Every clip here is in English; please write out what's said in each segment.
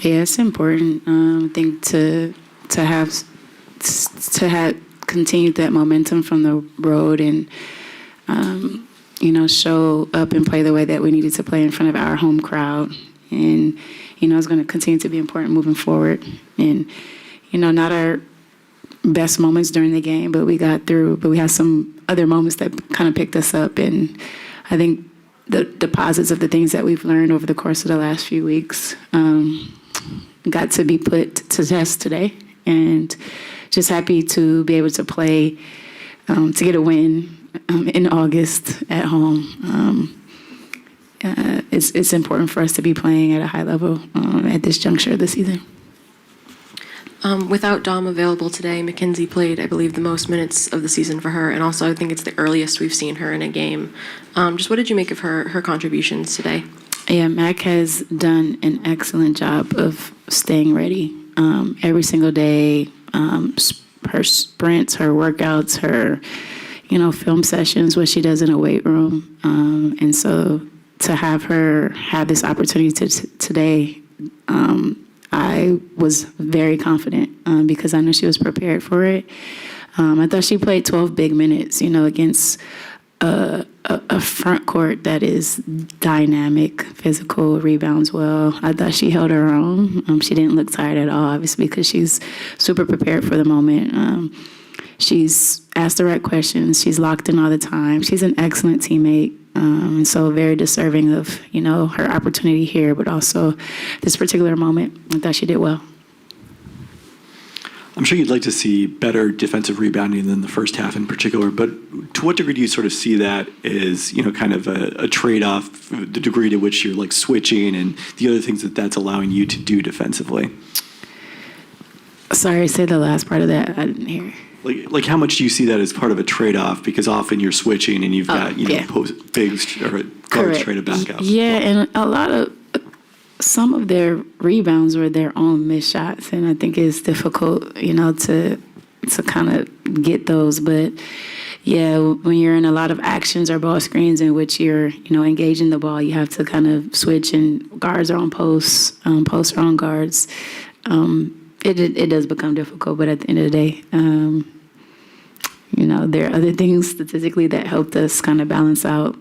Yeah, it's important. I think to have continued that momentum from the road and show up and play the way that we needed to play in front of our home crowd, and it's going to continue to be important moving forward. And not our best moments during the game, but we got through. But we had some other moments that kind of picked us up, and I think the deposits of the things that we've learned over the course of the last few weeks got to be put to test today, and just happy to be able to play, to get a win in August at home. It's important for us to be playing at a high level at this juncture of the season. Without Dom available today, Mackenzie played, I believe, the most minutes of the season for her, and also I think it's the earliest we've seen her in a game. Just what did you make of her contributions today? Yeah, Mac has done an excellent job of staying ready every single day. Her sprints, her workouts, her film sessions, what she does in a weight room, and so to have her have this opportunity today. I was very confident because I knew she was prepared for it. I thought she played 12 big minutes, against a front court that is dynamic, physical, rebounds well. I thought she held her own. She didn't look tired at all, obviously, because she's super prepared for the moment. She's asked the right questions. She's locked in all the time. She's an excellent teammate. And so very deserving of, her opportunity here, but also this particular moment. I thought she did well. I'm sure you'd like to see better defensive rebounding than the first half in particular, but to what degree do you sort of see that as, kind of a trade-off, the degree to which you're switching and the other things that's allowing you to do defensively? Sorry, say the last part of that. I didn't hear. Like how much do you see that as part of a trade-off? Because often you're switching and you've got, bigs or guards trying to back up. Yeah, and some of their rebounds were their own missed shots, and I think it's difficult, to kind of get those. But yeah, when you're in a lot of actions or ball screens in which you're, engaging the ball, you have to kind of switch, and guards are on posts, posts are on guards. It does become difficult, but at the end of the day, there are other things statistically that helped us kind of balance out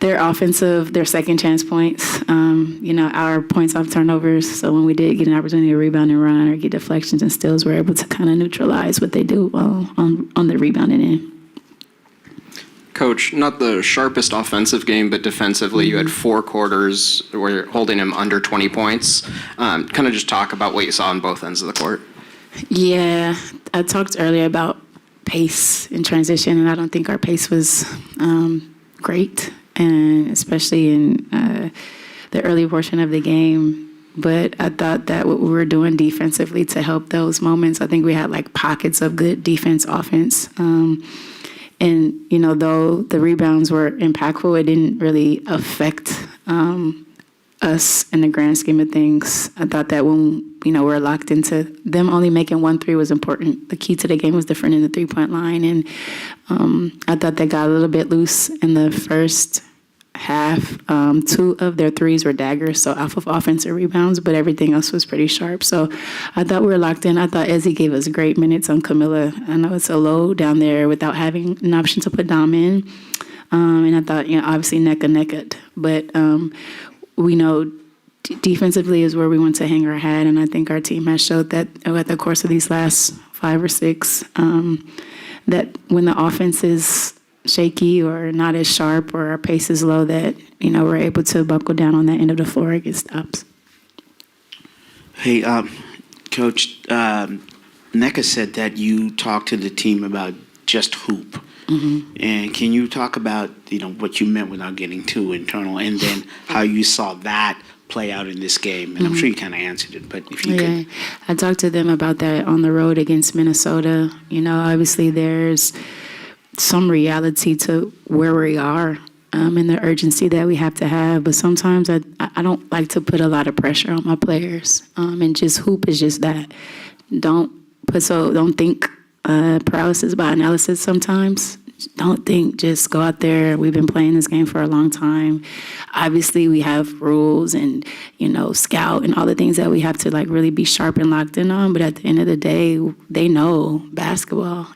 their offensive, their second chance points, our points off turnovers. So when we did get an opportunity to rebound and run or get deflections and steals, we're able to kind of neutralize what they do on the rebounding end. Coach, not the sharpest offensive game, but defensively, you had 4 quarters where you're holding him under 20 points. Kind of just talk about what you saw on both ends of the court. Yeah, I talked earlier about pace in transition, and I don't think our pace was great, and especially in the early portion of the game. But I thought that what we were doing defensively to help those moments, I think we had pockets of good defense, offense. And, though the rebounds were impactful, it didn't really affect us in the grand scheme of things. I thought that when, we're locked into them only making 1 3 was important. The key to the game was defending the three-point line. And I thought they got a little bit loose in the first half. 2 of their threes were daggers, so off of offensive rebounds, but everything else was pretty sharp. So I thought we were locked in. I thought Ezzy gave us great minutes on Camilla. I know it's a low down there without having an option to put Dom in. And I thought, obviously Nneka. But we know defensively is where we want to hang our hat, and I think our team has showed that over the course of these last 5 or 6, that when the offense is shaky or not as sharp or our pace is low, that we're able to buckle down on that end of the floor and get stops. Hey, Coach, Nneka said that you talked to the team about just hoop. Mm-hmm. And can you talk about what you meant without getting too internal, and then how you saw that play out in this game? And I'm sure you kind of answered it, but if you could. I talked to them about that on the road against Minnesota. Obviously there's some reality to where we are and the urgency that we have to have. But sometimes I don't like to put a lot of pressure on my players. And just hoop is just that. Don't think paralysis by analysis sometimes. don't think, just go out there. We've been playing this game for a long time. Obviously, we have rules and, scout and all the things that we have to, really be sharp and locked in on. But at the end of the day, they know basketball,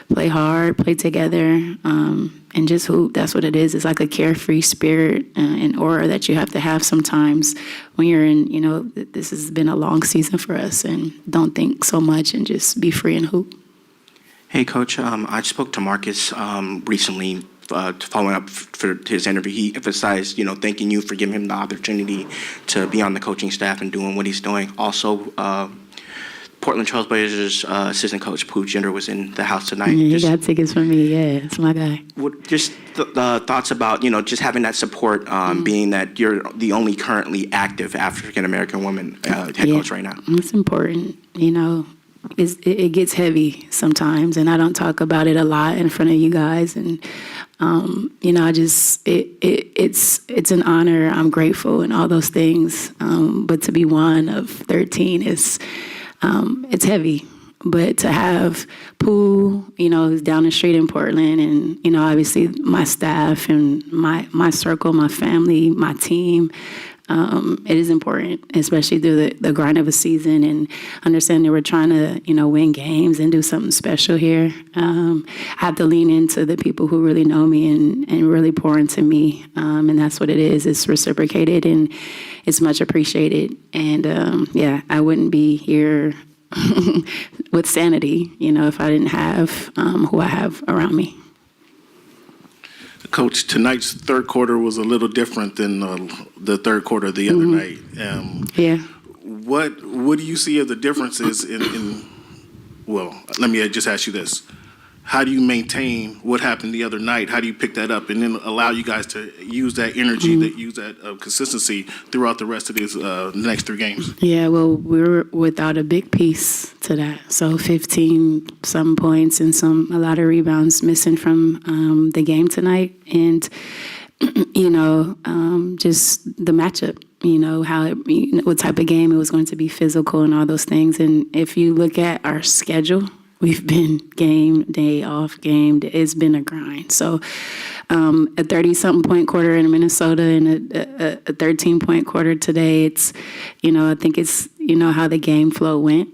play hard, play together, and just hoop. That's what it is. It's like a carefree spirit and aura that you have to have sometimes when you're in, this has been a long season for us, and don't think so much and just be free and hoop. Hey, Coach. I spoke to Marcus recently, following up for his interview. He emphasized, thanking you for giving him the opportunity to be on the coaching staff and doing what he's doing. Also, Portland Trailblazers assistant coach Pooh Jinder was in the house tonight. Yeah, he got tickets from me. Yeah, it's my guy. Just the thoughts about, just having that support, being that you're the only currently active African-American woman head coach right now. It's important, It gets heavy sometimes, and I don't talk about it a lot in front of you guys. And it's an honor. I'm grateful and all those things. But to be one of 13 is it's heavy. But to have Pooh, who's down the street in Portland, and obviously my staff and my circle, my family, my team. It is important, especially through the grind of a season, and understanding we're trying to, win games and do something special here. I have to lean into the people who really know me and really pour into me, and that's what it is. It's reciprocated, and it's much appreciated. And, I wouldn't be here with sanity, if I didn't have who I have around me. Coach, tonight's third quarter was a little different than the third quarter the other night. What do you see as the differences in? Well, let me just ask you this: how do you maintain what happened the other night? How do you pick that up and then allow you guys to use that energy, use that consistency throughout the rest of these next 3 games? Yeah, well, we're without a big piece to that. So 15 some points and a lot of rebounds missing from the game tonight. And, just the matchup, how what type of game it was going to be, physical and all those things. And if you look at our schedule, we've been game day off game. It's been a grind. So a 30-something point quarter in Minnesota and a 13-point quarter today, it's, I think it's, how the game flow went.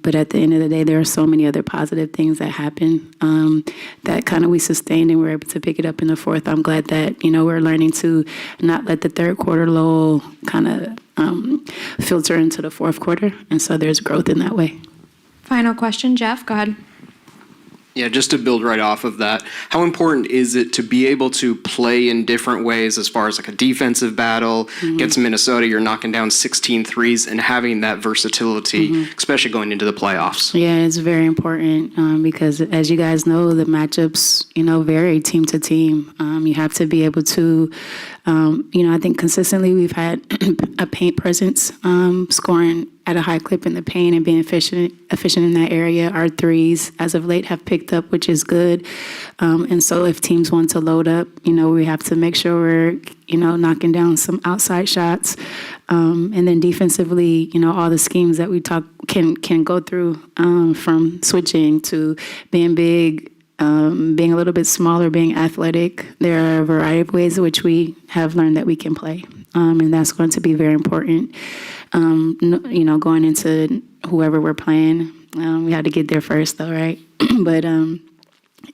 But at the end of the day, there are so many other positive things that happened that kind of we sustained and we were able to pick it up in the fourth. I'm glad that, we're learning to not let the third quarter lull kind of filter into the fourth quarter. And so there's growth in that way. Final question, Jeff, go ahead. Yeah, just to build right off of that, how important is it to be able to play in different ways as far as like a defensive battle, against Minnesota, you're knocking down 16 threes, and having that versatility, especially going into the playoffs? Yeah, it's very important because, as you guys know, the matchups, vary team to team. You have to be able to, I think consistently we've had a paint presence, scoring at a high clip in the paint and being efficient in that area. Our threes, as of late, have picked up, which is good. And so if teams want to load up, we have to make sure we're, knocking down some outside shots. And then defensively, all the schemes that we talk can go through, from switching to being big, being a little bit smaller, being athletic. There are a variety of ways in which we have learned that we can play. And that's going to be very important. Going into whoever we're playing, we had to get there first, though, right? But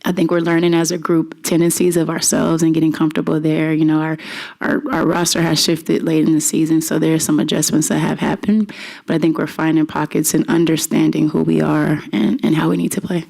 I think we're learning as a group tendencies of ourselves and getting comfortable there. Our roster has shifted late in the season, so there are some adjustments that have happened. But I think we're finding pockets and understanding who we are and how we need to play.